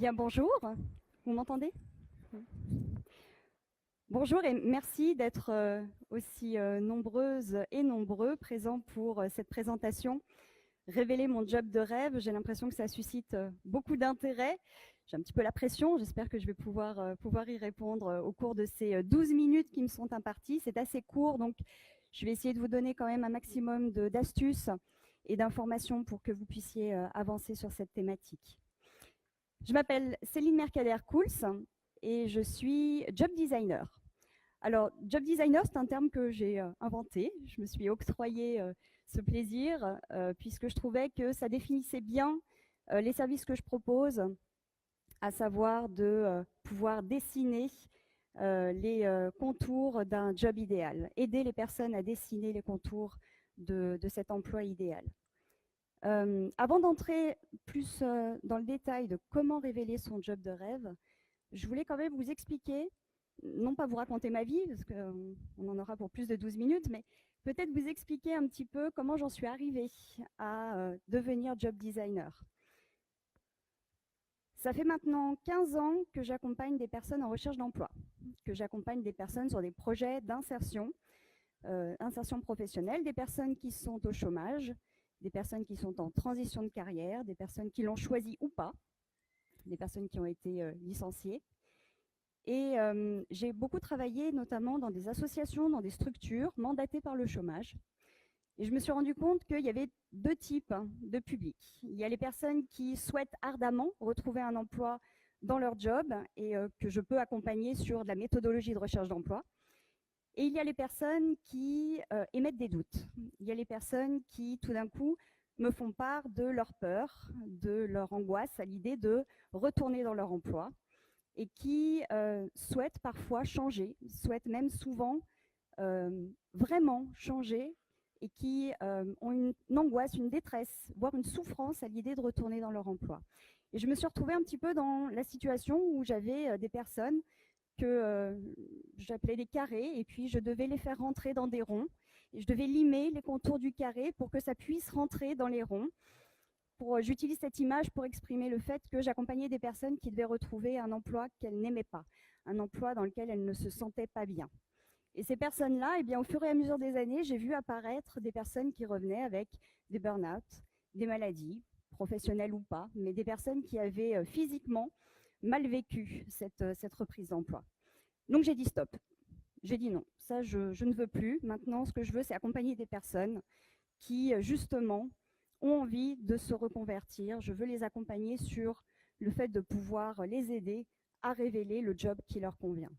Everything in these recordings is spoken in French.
Bien, bonjour. Vous m'entendez? Bonjour et merci d'être aussi nombreuses et nombreux présents pour cette présentation. Révéler mon job de rêve, j'ai l'impression que ça suscite beaucoup d'intérêt. J'ai un petit peu la pression, j'espère que je vais pouvoir y répondre au cours de ces 12 minutes qui me sont imparties. C'est assez court, donc je vais essayer de vous donner quand même un maximum d'astuces et d'informations pour que vous puissiez avancer sur cette thématique. Je m'appelle Céline Mercader-Couls et je suis job designer. Alors, job designer, c'est un terme que j'ai inventé. Je me suis octroyé ce plaisir puisque je trouvais que ça définissait bien les services que je propose, à savoir de pouvoir dessiner les contours d'un job idéal, aider les personnes à dessiner les contours de cet emploi idéal. Avant d'entrer plus dans le détail de comment révéler son job de rêve, je voulais quand même vous expliquer, non pas vous raconter ma vie, parce qu'on en aura pour plus de 12 minutes, mais peut-être vous expliquer un petit peu comment j'en suis arrivée à devenir job designer. Ça fait maintenant 15 ans que j'accompagne des personnes en recherche d'emploi, que j'accompagne des personnes sur des projets d'insertion, insertion professionnelle, des personnes qui sont au chômage, des personnes qui sont en transition de carrière, des personnes qui l'ont choisi ou pas, des personnes qui ont été licenciées. Et j'ai beaucoup travaillé notamment dans des associations, dans des structures mandatées par le chômage. Et je me suis rendu compte qu'il y avait deux types de publics. Il y a les personnes qui souhaitent ardemment retrouver un emploi dans leur job et que je peux accompagner sur de la méthodologie de recherche d'emploi. Et il y a les personnes qui émettent des doutes. Il y a les personnes qui, tout d'un coup, me font part de leur peur, de leur angoisse à l'idée de retourner dans leur emploi et qui souhaitent parfois changer, souhaitent même souvent vraiment changer et qui ont une angoisse, une détresse, voire une souffrance à l'idée de retourner dans leur emploi. Et je me suis retrouvée un petit peu dans la situation où j'avais des personnes que j'appelais des carrés, et puis je devais les faire rentrer dans des ronds, et je devais limer les contours du carré pour que ça puisse rentrer dans les ronds. J'utilise cette image pour exprimer le fait que j'accompagnais des personnes qui devaient retrouver un emploi qu'elles n'aimaient pas, un emploi dans lequel elles ne se sentaient pas bien. Et ces personnes-là, eh bien, au fur et à mesure des années, j'ai vu apparaître des personnes qui revenaient avec des burn-out, des maladies, professionnelles ou pas, mais des personnes qui avaient physiquement mal vécu cette reprise d'emploi. Donc j'ai dit stop. J'ai dit non, ça je ne veux plus. Maintenant, ce que je veux, c'est accompagner des personnes qui, justement, ont envie de se reconvertir. Je veux les accompagner sur le fait de pouvoir les aider à révéler le job qui leur convient.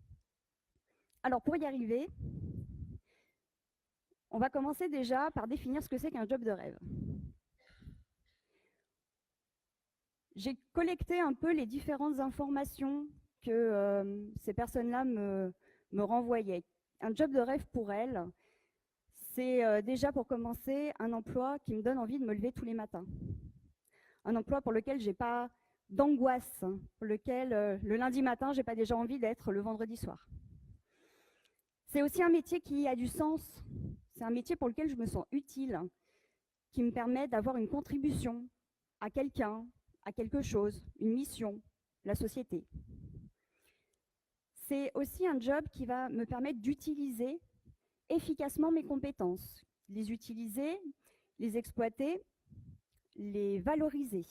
Alors, pour y arriver, on va commencer déjà par définir ce que c'est qu'un job de rêve. J'ai collecté un peu les différentes informations que ces personnes-là me renvoyaient. Un job de rêve pour elles, c'est déjà pour commencer un emploi qui me donne envie de me lever tous les matins. Un emploi pour lequel je n'ai pas d'angoisse, pour lequel le lundi matin, je n'ai pas déjà envie d'être le vendredi soir. C'est aussi un métier qui a du sens. C'est un métier pour lequel je me sens utile, qui me permet d'avoir une contribution à quelqu'un, à quelque chose, une mission, la société. C'est aussi un job qui va me permettre d'utiliser efficacement mes compétences, les utiliser, les exploiter, les valoriser.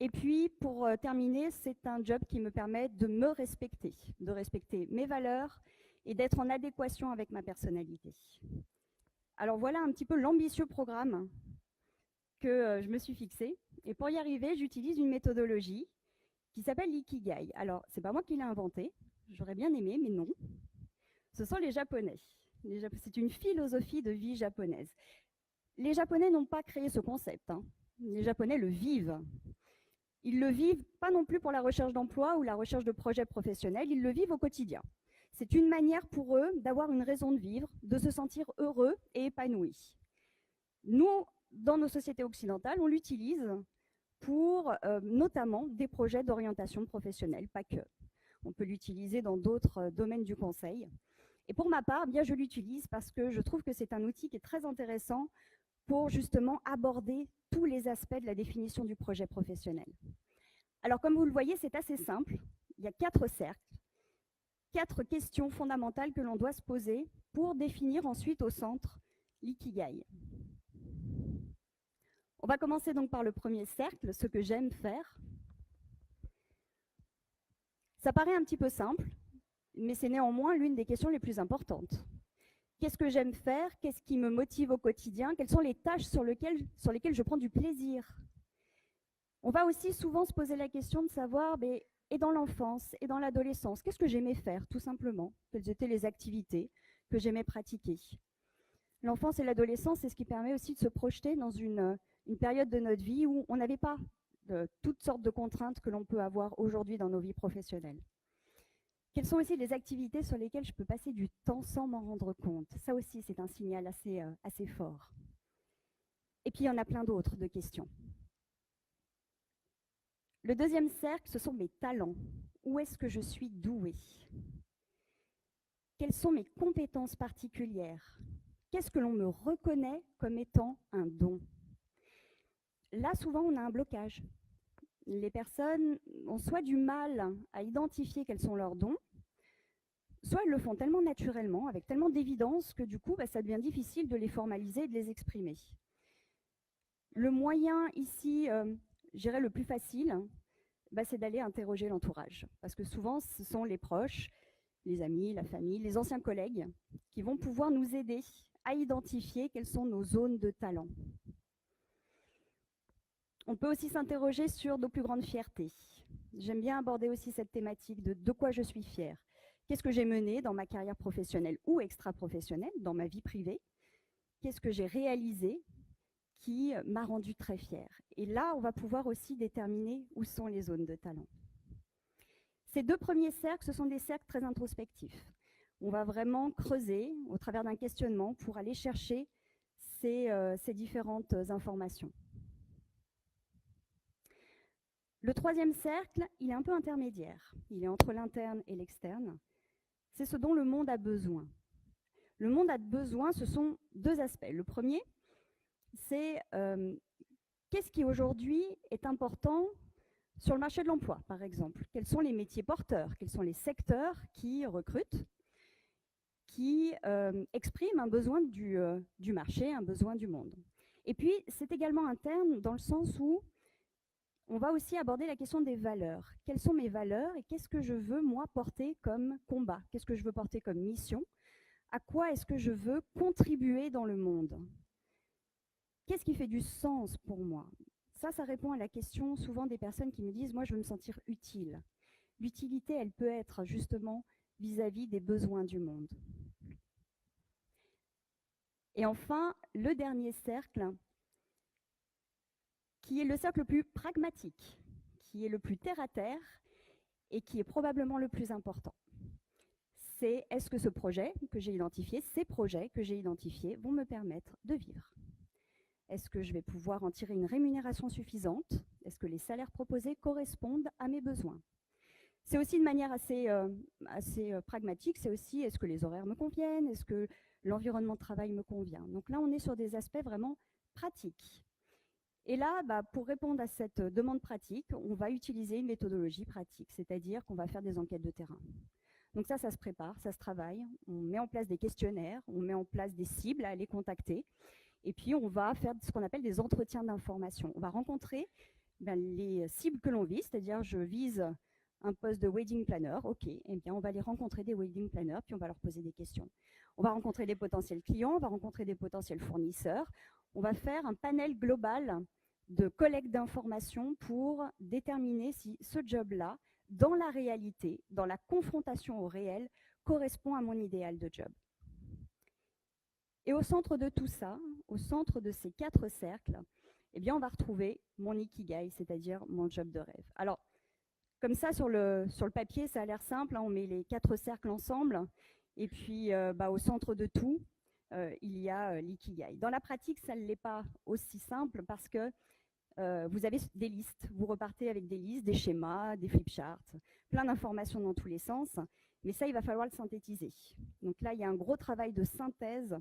Et puis, pour terminer, c'est un job qui me permet de me respecter, de respecter mes valeurs et d'être en adéquation avec ma personnalité. Alors voilà un petit peu l'ambitieux programme que je me suis fixé. Et pour y arriver, j'utilise une méthodologie qui s'appelle l'ikigai. Alors, c'est pas moi qui l'ai inventé, j'aurais bien aimé, mais non. Ce sont les Japonais. C'est une philosophie de vie japonaise. Les Japonais n'ont pas créé ce concept. Les Japonais le vivent. Ils le vivent pas non plus pour la recherche d'emploi ou la recherche de projets professionnels, ils le vivent au quotidien. C'est une manière pour eux d'avoir une raison de vivre, de se sentir heureux et épanoui. Nous, dans nos sociétés occidentales, on l'utilise pour notamment des projets d'orientation professionnelle, pas que. On peut l'utiliser dans d'autres domaines du conseil. Et pour ma part, bien, je l'utilise parce que je trouve que c'est un outil qui est très intéressant pour justement aborder tous les aspects de la définition du projet professionnel. Alors, comme vous le voyez, c'est assez simple. Il y a 4 cercles, 4 questions fondamentales que l'on doit se poser pour définir ensuite au centre l'ikigai. On va commencer donc par le premier cercle, ce que j'aime faire. Ça paraît un petit peu simple, mais c'est néanmoins l'une des questions les plus importantes. Qu'est-ce que j'aime faire? Qu'est-ce qui me motive au quotidien? Quelles sont les tâches sur lesquelles je prends du plaisir? On va aussi souvent se poser la question de savoir, et dans l'enfance, et dans l'adolescence, qu'est-ce que j'aimais faire, tout simplement? Quelles étaient les activités que j'aimais pratiquer? L'enfance et l'adolescence, c'est ce qui permet aussi de se projeter dans une période de notre vie où on n'avait pas toutes sortes de contraintes que l'on peut avoir aujourd'hui dans nos vies professionnelles. Quelles sont aussi les activités sur lesquelles je peux passer du temps sans m'en rendre compte? Ça aussi, c'est un signal assez fort. Et puis, il y en a plein d'autres de questions. Le deuxième cercle, ce sont mes talents. Où est-ce que je suis douée? Quelles sont mes compétences particulières? Qu'est-ce que l'on me reconnaît comme étant un don? Là, souvent, on a un blocage. Les personnes ont soit du mal à identifier quels sont leurs dons, soit elles le font tellement naturellement, avec tellement d'évidence, que du coup, ça devient difficile de les formaliser et de les exprimer. Le moyen ici, je dirais le plus facile, c'est d'aller interroger l'entourage. Parce que souvent, ce sont les proches, les amis, la famille, les anciens collègues, qui vont pouvoir nous aider à identifier quelles sont nos zones de talent. On peut aussi s'interroger sur nos plus grandes fiertés. J'aime bien aborder aussi cette thématique de quoi je suis fière. Qu'est-ce que j'ai mené dans ma carrière professionnelle ou extra-professionnelle, dans ma vie privée? Qu'est-ce que j'ai réalisé qui m'a rendue très fière? Et là, on va pouvoir aussi déterminer où sont les zones de talent. Ces 2 premiers cercles, ce sont des cercles très introspectifs. On va vraiment creuser au travers d'un questionnement pour aller chercher ces différentes informations. Le troisième cercle, il est un peu intermédiaire. Il est entre l'interne et l'externe. C'est ce dont le monde a besoin. Le monde a besoin, ce sont 2 aspects. Le premier, c'est qu'est-ce qui aujourd'hui est important sur le marché de l'emploi, par exemple? Quels sont les métiers porteurs? Quels sont les secteurs qui recrutent, qui expriment un besoin du marché, un besoin du monde? Et puis, c'est également interne dans le sens où on va aussi aborder la question des valeurs. Quelles sont mes valeurs et qu'est-ce que je veux, moi, porter comme combat? Qu'est-ce que je veux porter comme mission? À quoi est-ce que je veux contribuer dans le monde? Qu'est-ce qui fait du sens pour moi? Ça répond à la question souvent des personnes qui me disent « moi, je veux me sentir utile ». L'utilité, elle peut être justement vis-à-vis des besoins du monde. Et enfin, le dernier cercle, qui est le cercle le plus pragmatique, qui est le plus terre-à-terre et qui est probablement le plus important. C'est est-ce que ce projet que j'ai identifié, ces projets que j'ai identifiés vont me permettre de vivre? Est-ce que je vais pouvoir en tirer une rémunération suffisante? Est-ce que les salaires proposés correspondent à mes besoins? C'est aussi une manière assez pragmatique, c'est aussi est-ce que les horaires me conviennent? Est-ce que l'environnement de travail me convient? Donc là, on est sur des aspects vraiment pratiques. Et là, pour répondre à cette demande pratique, on va utiliser une méthodologie pratique, c'est-à-dire qu'on va faire des enquêtes de terrain. Donc ça se prépare, ça se travaille, on met en place des questionnaires, on met en place des cibles à aller contacter, et puis on va faire ce qu'on appelle des entretiens d'information. On va rencontrer les cibles que l'on vise, c'est-à-dire je vise un poste de wedding planner, ok, eh bien on va aller rencontrer des wedding planners, puis on va leur poser des questions. On va rencontrer des potentiels clients, on va rencontrer des potentiels fournisseurs, on va faire un panel global de collecte d'informations pour déterminer si ce job-là, dans la réalité, dans la confrontation au réel, correspond à mon idéal de job. Et au centre de tout ça, au centre de ces 4 cercles, eh bien on va retrouver mon ikigai, c'est-à-dire mon job de rêve. Alors, comme ça, sur le papier, ça a l'air simple, hein, on met les 4 cercles ensemble, et puis au centre de tout, il y a l'ikigai. Dans la pratique, ça ne l'est pas aussi simple parce que vous avez des listes, vous repartez avec des listes, des schémas, des flipcharts, plein d'informations dans tous les sens, mais ça, il va falloir le synthétiser. Donc là, il y a un gros travail de synthèse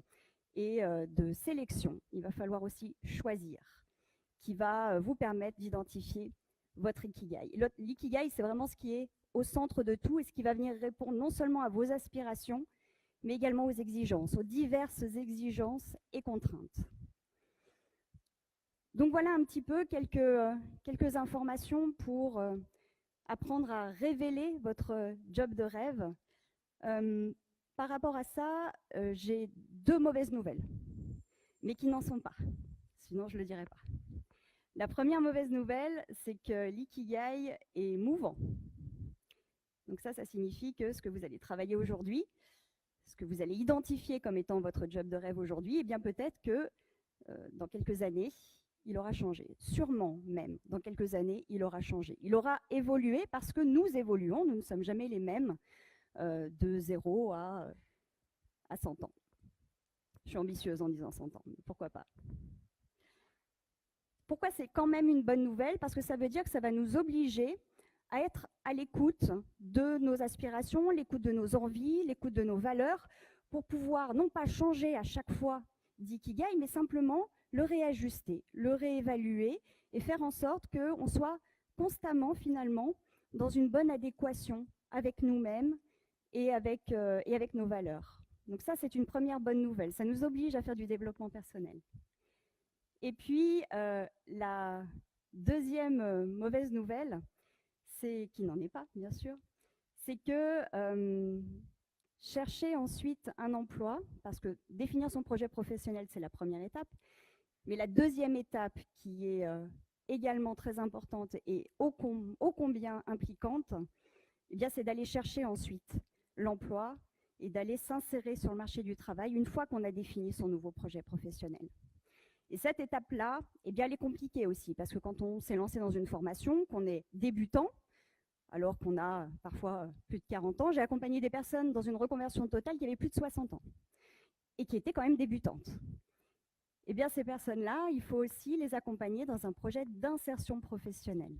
et de sélection. Il va falloir aussi choisir, qui va vous permettre d'identifier votre Ikigai. L'ikigai, c'est vraiment ce qui est au centre de tout et ce qui va venir répondre non seulement à vos aspirations, mais également aux exigences, aux diverses exigences et contraintes. Donc voilà un petit peu quelques informations pour apprendre à révéler votre job de rêve. Par rapport à ça, j'ai 2 mauvaises nouvelles, mais qui n'en sont pas, sinon je ne le dirais pas. La première mauvaise nouvelle, c'est que l'ikigai est mouvant. Donc ça signifie que ce que vous allez travailler aujourd'hui, ce que vous allez identifier comme étant votre job de rêve aujourd'hui, eh bien peut-être que dans quelques années, il aura changé. Sûrement même, dans quelques années, il aura changé. Il aura évolué parce que nous évoluons, nous ne sommes jamais les mêmes de 0 à 100 ans. Je suis ambitieuse en disant 100 ans, mais pourquoi pas. Pourquoi c'est quand même une bonne nouvelle? Parce que ça veut dire que ça va nous obliger à être à l'écoute de nos aspirations, l'écoute de nos envies, l'écoute de nos valeurs, pour pouvoir non pas changer à chaque fois d'ikigai, mais simplement le réajuster, le réévaluer et faire en sorte qu'on soit constamment finalement dans une bonne adéquation avec nous-mêmes et avec nos valeurs. Donc ça, c'est une première bonne nouvelle. Ça nous oblige à faire du développement personnel. Et puis, la deuxième mauvaise nouvelle, c'est qui n'en est pas, bien sûr, c'est que chercher ensuite un emploi, parce que définir son projet professionnel, c'est la première étape, mais la deuxième étape qui est également très importante et ô combien impliquante, eh bien, c'est d'aller chercher ensuite l'emploi et d'aller s'insérer sur le marché du travail une fois qu'on a défini son nouveau projet professionnel. Et cette étape-là, eh bien, elle est compliquée aussi, parce que quand on s'est lancé dans une formation, qu'on est débutant, alors qu'on a parfois plus de 40 ans, j'ai accompagné des personnes dans une reconversion totale qui avaient plus de 60 ans et qui étaient quand même débutantes. Eh bien, ces personnes-là, il faut aussi les accompagner dans un projet d'insertion professionnelle.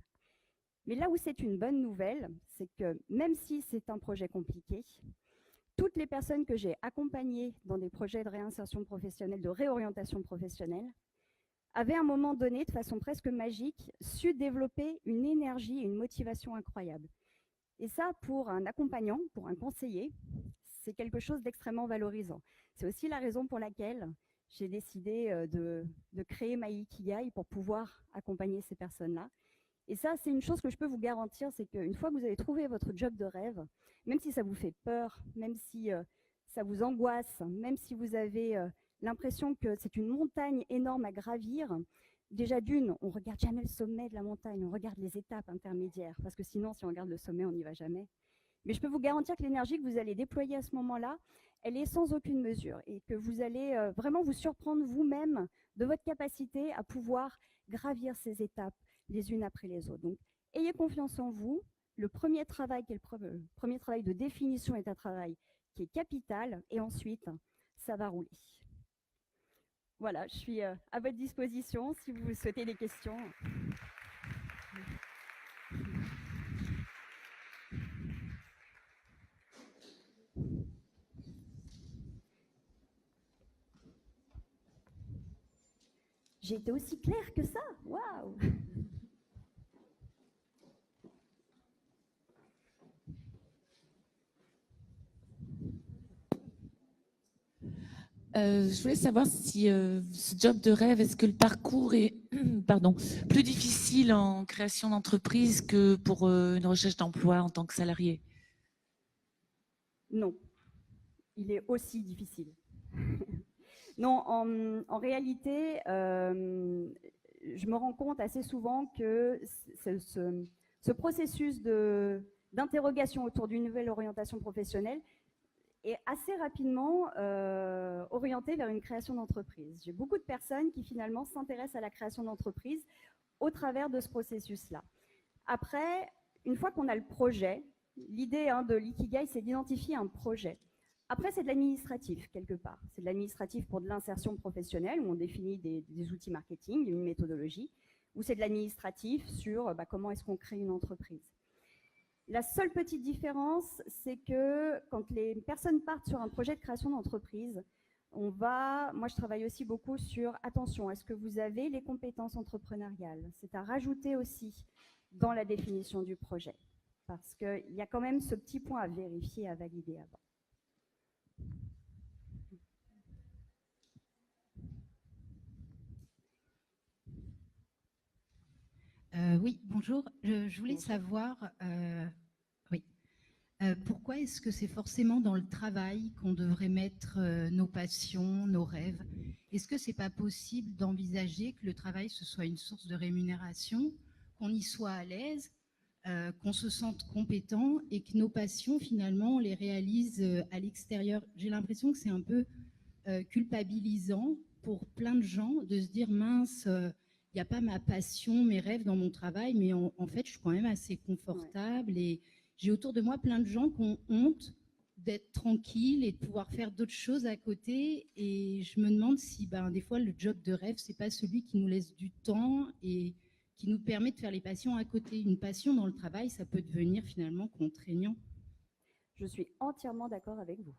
Mais là où c'est une bonne nouvelle, c'est que même si c'est un projet compliqué, toutes les personnes que j'ai accompagnées dans des projets de réinsertion professionnelle, de réorientation professionnelle, avaient à un moment donné, de façon presque magique, su développer une énergie et une motivation incroyable. Et ça, pour un accompagnant, pour un conseiller, c'est quelque chose d'extrêmement valorisant. C'est aussi la raison pour laquelle j'ai décidé de créer MyIkigai pour pouvoir accompagner ces personnes-là. Et ça, c'est une chose que je peux vous garantir, c'est qu'une fois que vous avez trouvé votre job de rêve, même si ça vous fait peur, même si ça vous angoisse, même si vous avez l'impression que c'est une montagne énorme à gravir, déjà d'une, on ne regarde jamais le sommet de la montagne, on regarde les étapes intermédiaires, parce que sinon, si on regarde le sommet, on n'y va jamais. Mais je peux vous garantir que l'énergie que vous allez déployer à ce moment-là, elle est sans aucune mesure et que vous allez vraiment vous surprendre vous-même de votre capacité à pouvoir gravir ces étapes les unes après les autres. Donc, ayez confiance en vous. Le premier travail, qui est le premier travail de définition, est un travail qui est capital et ensuite, ça va rouler. Voilà, je suis à votre disposition si vous souhaitez des questions. J'ai été aussi claire que ça. Waouh! Je voulais savoir si ce job de rêve, est-ce que le parcours est pardon, plus difficile en création d'entreprise que pour une recherche d'emploi en tant que salarié? Non, il est aussi difficile. Non, en réalité, je me rends compte assez souvent que ce processus d'interrogation autour d'une nouvelle orientation professionnelle est assez rapidement orienté vers une création d'entreprise. J'ai beaucoup de personnes qui finalement s'intéressent à la création d'entreprise au travers de ce processus-là. Après, une fois qu'on a le projet, l'idée de l'ikigai, c'est d'identifier un projet. Après, c'est de l'administratif, quelque part. C'est de l'administratif pour de l'insertion professionnelle, où on définit des outils marketing, une méthodologie, ou c'est de l'administratif sur comment est-ce qu'on crée une entreprise. La seule petite différence, c'est que quand les personnes partent sur un projet de création d'entreprise, Moi, je travaille aussi beaucoup sur, attention, est-ce que vous avez les compétences entrepreneuriales? C'est à rajouter aussi dans la définition du projet, parce qu'il y a quand même ce petit point à vérifier, à valider avant. Oui, bonjour. Je voulais savoir, oui, pourquoi est-ce que c'est forcément dans le travail qu'on devrait mettre nos passions, nos rêves? Est-ce que c'est pas possible d'envisager que le travail, ce soit une source de rémunération, qu'on y soit à l'aise, qu'on se sente compétent et que nos passions, finalement, on les réalise à l'extérieur? J'ai l'impression que c'est un peu culpabilisant pour plein de gens de se dire, mince, il n'y a pas ma passion, mes rêves dans mon travail, mais en fait, je suis quand même assez confortable. Ouais. Et j'ai autour de moi plein de gens qui ont honte d'être tranquille et de pouvoir faire d'autres choses à côté. Et je me demande si, des fois, le job de rêve, c'est pas celui qui nous laisse du temps et qui nous permet de faire les passions à côté. Une passion dans le travail, ça peut devenir finalement contraignant. Je suis entièrement d'accord avec vous.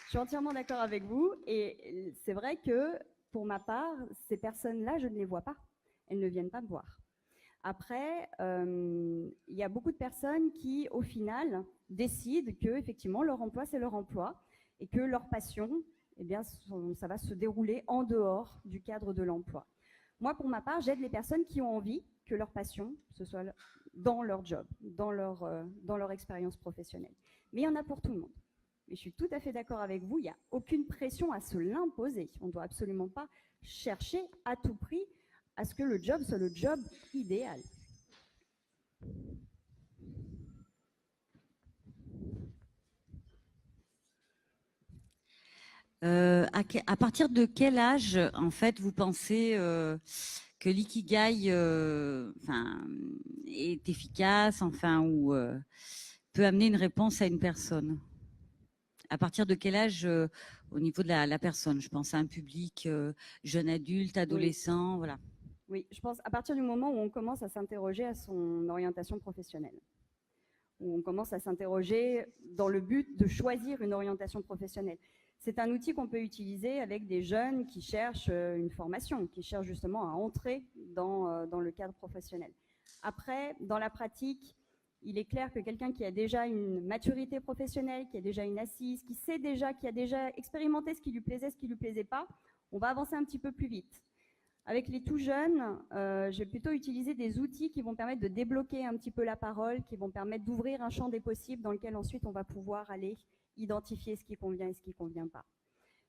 Je suis entièrement d'accord avec vous. Et c'est vrai que, pour ma part, ces personnes-là, je ne les vois pas. Elles ne viennent pas me voir. Après, il y a beaucoup de personnes qui, au final, décident que, effectivement, leur emploi, c'est leur emploi et que leur passion, eh bien, ça va se dérouler en dehors du cadre de l'emploi. Moi, pour ma part, j'aide les personnes qui ont envie que leur passion, ce soit dans leur job, dans leur expérience professionnelle. Mais il y en a pour tout le monde. Et je suis tout à fait d'accord avec vous, il n'y a aucune pression à se l'imposer. On ne doit absolument pas chercher à tout prix à ce que le job soit le job idéal. À partir de quel âge, en fait, vous pensez que l'ikigai est efficace, ou peut amener une réponse à une personne? À partir de quel âge, au niveau de la personne? Je pense à un public jeune adulte, adolescent, oui. Voilà. Oui, je pense à partir du moment où on commence à s'interroger à son orientation professionnelle, où on commence à s'interroger dans le but de choisir une orientation professionnelle. C'est un outil qu'on peut utiliser avec des jeunes qui cherchent une formation, qui cherchent justement à entrer dans le cadre professionnel. Après, dans la pratique, il est clair que quelqu'un qui a déjà une maturité professionnelle, qui a déjà une assise, qui sait déjà, qui a déjà expérimenté ce qui lui plaisait, ce qui ne lui plaisait pas, on va avancer un petit peu plus vite. Avec les tout jeunes, je vais plutôt utiliser des outils qui vont permettre de débloquer un petit peu la parole, qui vont permettre d'ouvrir un champ des possibles dans lequel ensuite on va pouvoir aller identifier ce qui convient et ce qui ne convient pas.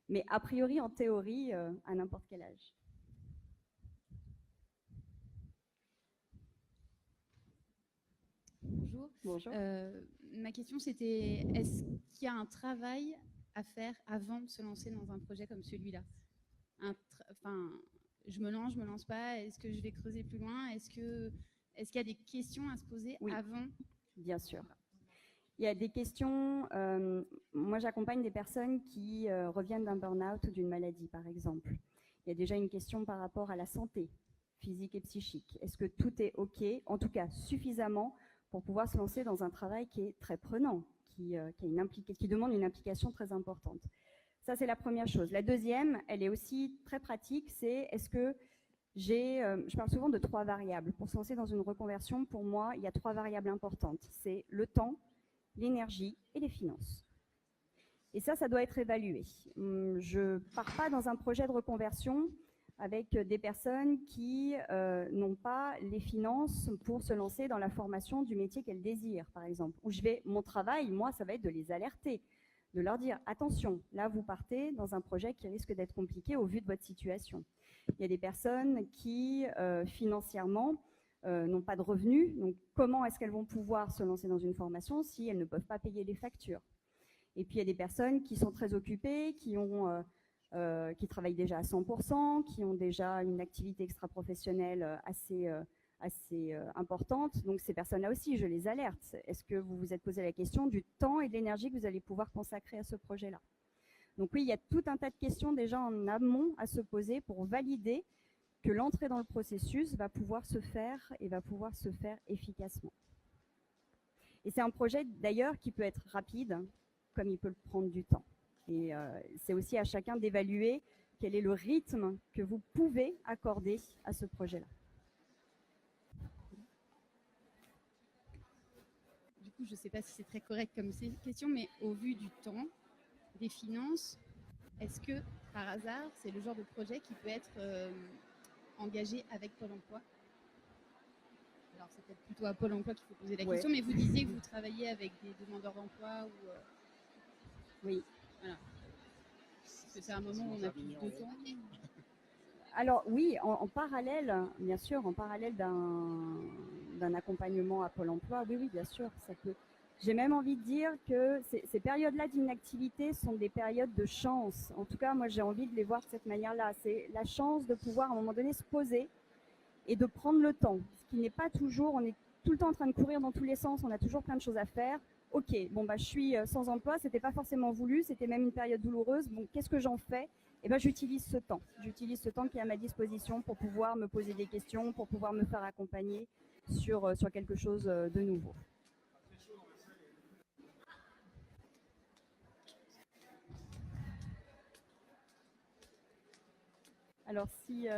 Mais a priori, en théorie, à n'importe quel âge. Bonjour. Bonjour. Ma question, c'était, est-ce qu'il y a un travail à faire avant de se lancer dans un projet comme celui-là? Je me lance pas, est-ce que je vais creuser plus loin? Est-ce qu'il y a des questions à se poser avant? Bien sûr. Il y a des questions, moi j'accompagne des personnes qui reviennent d'un burn-out ou d'une maladie par exemple. Il y a déjà une question par rapport à la santé physique et psychique. Est-ce que tout est OK, en tout cas suffisamment pour pouvoir se lancer dans un travail qui est très prenant, qui demande une implication très importante? Ça, c'est la première chose. La deuxième, elle est aussi très pratique, c'est est-ce que je parle souvent de 3 variables. Pour se lancer dans une reconversion, pour moi, il y a 3 variables importantes. C'est le temps, l'énergie et les finances. Et ça doit être évalué. Je ne pars pas dans un projet de reconversion avec des personnes qui n'ont pas les finances pour se lancer dans la formation du métier qu'elles désirent, par exemple. Où mon travail, moi, ça va être de les alerter, de leur dire, attention, là, vous partez dans un projet qui risque d'être compliqué au vu de votre situation. Il y a des personnes qui, financièrement, n'ont pas de revenus. Donc, comment est-ce qu'elles vont pouvoir se lancer dans une formation si elles ne peuvent pas payer les factures? Et puis, il y a des personnes qui sont très occupées, qui travaillent déjà à 100%, qui ont déjà une activité extra-professionnelle assez importante. Donc, ces personnes-là aussi, je les alerte. Est-ce que vous vous êtes posé la question du temps et de l'énergie que vous allez pouvoir consacrer à ce projet-là? Donc oui, il y a tout un tas de questions déjà en amont à se poser pour valider que l'entrée dans le processus va pouvoir se faire et va pouvoir se faire efficacement. Et c'est un projet d'ailleurs qui peut être rapide, comme il peut prendre du temps. Et c'est aussi à chacun d'évaluer quel est le rythme que vous pouvez accorder à ce projet-là. Du coup, je ne sais pas si c'est très correct comme question, mais au vu du temps, des finances, est-ce que, par hasard, c'est le genre de projet qui peut être engagé avec Pôle emploi? Alors, c'est peut-être plutôt à Pôle emploi qu'il faut poser la question, mais vous disiez que vous travaillez avec des demandeurs d'emploi ou... Oui. Voilà. Est-ce que c'est un moment où on a plus de temps? Alors oui, en parallèle, bien sûr, en parallèle d'un accompagnement à Pôle emploi, oui, oui, bien sûr, ça peut. J'ai même envie de dire que ces périodes-là d'inactivité sont des périodes de chance. En tout cas, moi, j'ai envie de les voir de cette manière-là. C'est la chance de pouvoir, à un moment donné, se poser et de prendre le temps. Ce qui n'est pas toujours, on est tout le temps en train de courir dans tous les sens, on a toujours plein de choses à faire. Ok, bon, bah, je suis sans emploi, c'était pas forcément voulu, c'était même une période douloureuse. Bon, qu'est-ce que j'en fais? Eh ben, j'utilise ce temps. J'utilise ce temps qui est à ma disposition pour pouvoir me poser des questions, pour pouvoir me faire accompagner sur quelque chose de nouveau. Alors, s'il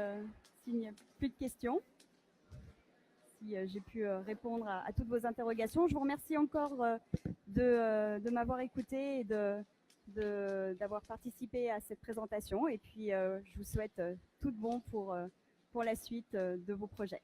n'y a plus de questions, si j'ai pu répondre à toutes vos interrogations, je vous remercie encore de m'avoir écouté et d'avoir participé à cette présentation. Et puis, je vous souhaite tout de bon pour la suite de vos projets.